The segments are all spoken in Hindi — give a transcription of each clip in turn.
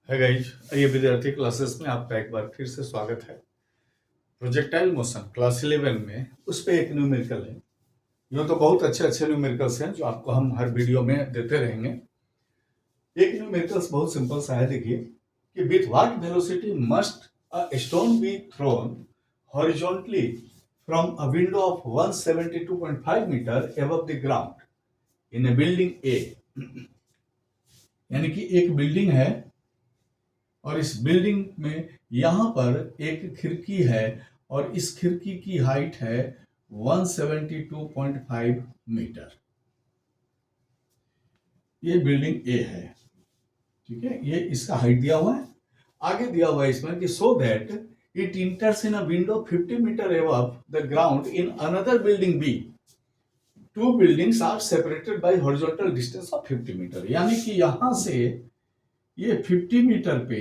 है गाइज, ये विद्यार्थी क्लासेस में आपका एक बार फिर से स्वागत है। प्रोजेक्टाइल मोशन क्लास 11 में उस पे एक न्यूमेरिकल है। यूँ तो बहुत अच्छे अच्छे न्यूमेरिकल्स हैं जो आपको हम हर वीडियो में देते रहेंगे। एक न्यूमेरिकल्स बहुत सिंपल सा है, देखिए कि with what velocity must a stone be thrown horizontally from a window of 172.5 meter above the ground in a building A. यानी कि एक बिल्डिंग है और इस बिल्डिंग में यहां पर एक खिड़की है और इस खिड़की की हाइट है 172.5 मीटर। ये बिल्डिंग ए है, ठीक है। ये इसका हाइट दिया हुआ है। आगे दिया हुआ है इसमें कि so that it enters in a window 50 metre above the ground in another building B. Two buildings are separated by horizontal distance of 50 metre. यानी कि यहां से ये 50 मीटर पे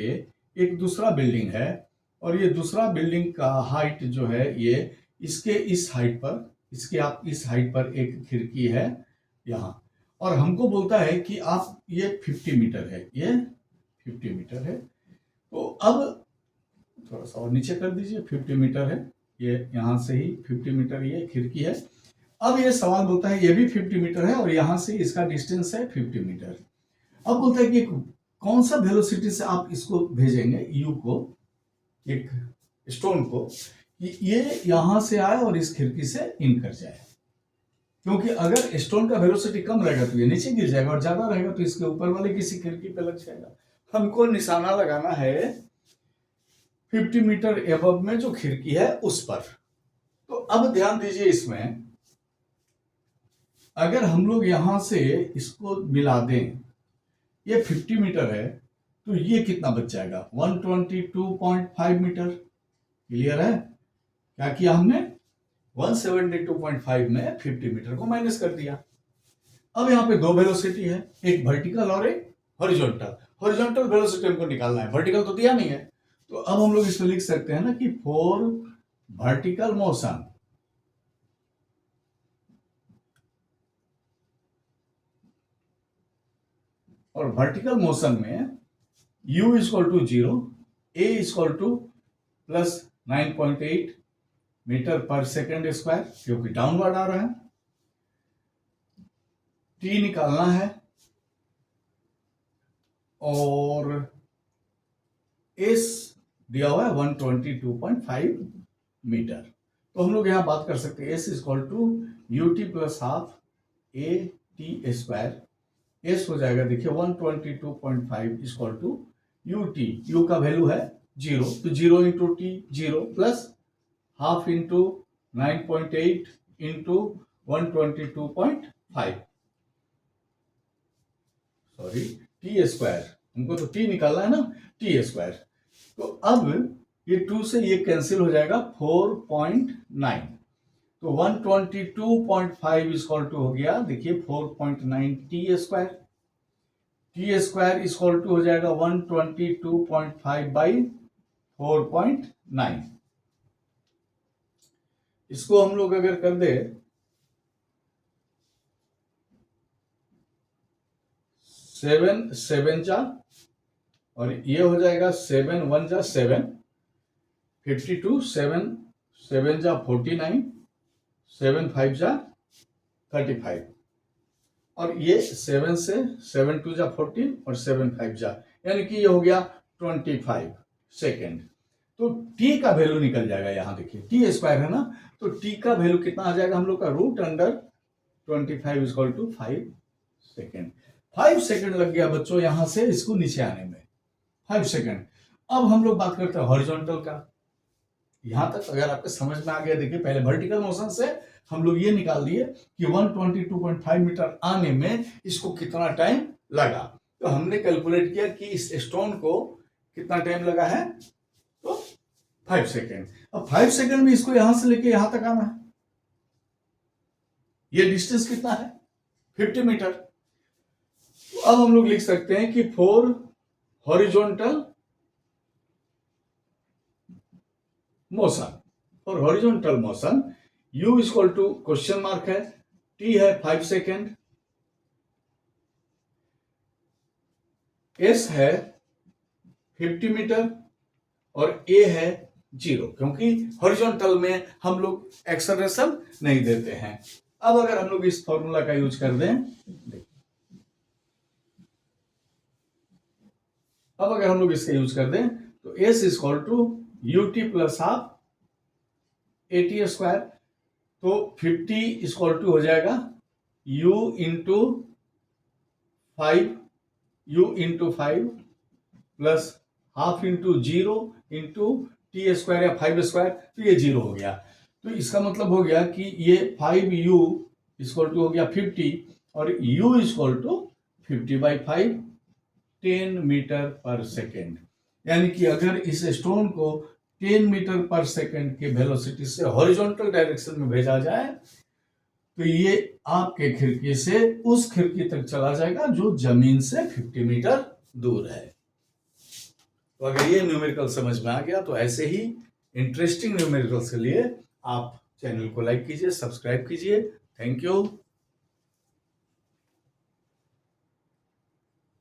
एक दूसरा बिल्डिंग है और ये दूसरा बिल्डिंग का हाइट जो है ये इसके इस हाइट पर, इसके आप इस हाइट पर एक खिड़की है यहाँ, और हमको बोलता है कि आप ये 50 मीटर है, ये 50 मीटर है। तो अब थोड़ा सा और नीचे कर दीजिए, 50 मीटर है, ये यहाँ से ही 50 मीटर ये खिड़की है। अब ये सवाल बोलता है ये भी 50 मीटर है और यहाँ से इसका डिस्टेंस है 50 मीटर। अब बोलता है कि कौन सा वेलोसिटी से आप इसको भेजेंगे, यू को, एक स्टोन को, ये यहां से आए और इस खिड़की से इन कर जाए। क्योंकि अगर स्टोन का वेलोसिटी कम रहेगा तो ये नीचे गिर जाएगा और ज्यादा रहेगा तो इसके ऊपर वाले किसी खिड़की पे लग जाएगा। हमको निशाना लगाना है 50 मीटर एबव में जो खिड़की है उस पर। तो अब ध्यान दीजिए, इसमें अगर हम लोग यहां से इसको मिला दें, ये 50 मीटर है तो ये कितना बच जाएगा, 122.5 मीटर। क्लियर है? क्या किया हमने, 172.5 में 50 मीटर को माइनस कर दिया। अब यहाँ पे दो वेलोसिटी है, एक वर्टिकल और एक हॉरिजॉन्टल। हॉरिजॉन्टल वेलोसिटी हमको निकालना है, वर्टिकल तो दिया नहीं है। तो अब हम लोग इसमें लिख सकते हैं ना कि फॉर वर्टिकल मोशन और वर्टिकल मोशन में u equal to 0, a equal to plus 9.8 metre पर सेकेंड स्क्वायर, क्योंकि डाउनवर्ड आ रहा है। t निकालना है और s दिया हुआ है 122.5 मीटर। तो हम लोग यहां बात कर सकते हैं s equal to u t plus half a t square. S हो जाएगा, देखिए 122.5 equal to u t. U का वैल्यू है 0, तो 0 into t 0 plus half into 9.8 into 122.5, sorry t square, हमको तो टी निकालना है ना, टी स्क्वायर। तो अब ये 2 से ये कैंसिल हो जाएगा, 4.9। तो 122.5 इक्वल टू हो गया, देखिए 4.9 t square. T square equal to हो जाएगा 122.5 बाई 4.9। इसको हम लोग अगर कर दे 7 7 जा, और ये हो जाएगा 7 1 जा 7, 52, 7 7 जा 49, 7 5 जा 35, और ये 7 से 7 2 जा 14 और 7 5 जा, यानी कि ये हो गया 25 सेकेंड। तो t का वैल्यू निकल जाएगा, यहां देखिए टी स्क्वायर है ना, तो t का वैल्यू कितना आ जाएगा हम लोग का, root under 25 equal to 5 second. 5 second लग गया बच्चों यहां से इसको नीचे आने में, 5 सेकेंड। अब हम लोग बात करते हैं हॉरिजॉन्टल का। यहां तक अगर आपके समझ में आ गया, देखिए पहले वर्टिकल मोशन से हम लोग ये निकाल दिए कि 122.5 मीटर आने में इसको कितना टाइम लगा। तो हमने कैलकुलेट किया कि इस स्टोन को कितना टाइम लगा है, तो 5 सेकेंड। अब 5 सेकेंड में इसको यहां से लेके यहां तक आना है, ये डिस्टेंस कितना है, 50 मीटर। तो अब हम लोग लिख सकते हैं कि फॉर हॉरिजॉन्टल मोशन, और horizontal motion u equal to question mark है, t है 5 सेकेंड, s है 50 मीटर और ए है 0, क्योंकि हॉरिजॉन्टल में हम लोग एक्सेलरेशन नहीं देते हैं। अब अगर हम लोग इस फॉर्मूला का यूज कर दें, अब अगर हम लोग इसका यूज कर दें तो s equal to u t plus half a t square, तो 50 इक्वल टू हो जाएगा u into 5, u into 5 plus half into 0 into t square या 5 स्क्वायर, तो ये 0 हो गया। तो इसका मतलब हो गया कि ये 5u इक्वल टू हो गया 50 और u इक्वल टू 50/5 10 मीटर पर सेकेंड। यानी कि अगर इस स्टोन को 10 मीटर पर सेकेंड के वेलोसिटी से हॉरिजॉन्टल डायरेक्शन में भेजा जाए तो ये आपके खिड़की से उस खिड़की तक चला जाएगा जो जमीन से 50 मीटर दूर है। तो अगर ये न्यूमेरिकल समझ में आ गया तो ऐसे ही इंटरेस्टिंग न्यूमेरिकल्स के लिए आप चैनल को लाइक कीजिए, सब्सक्राइब कीजिए। Thank you.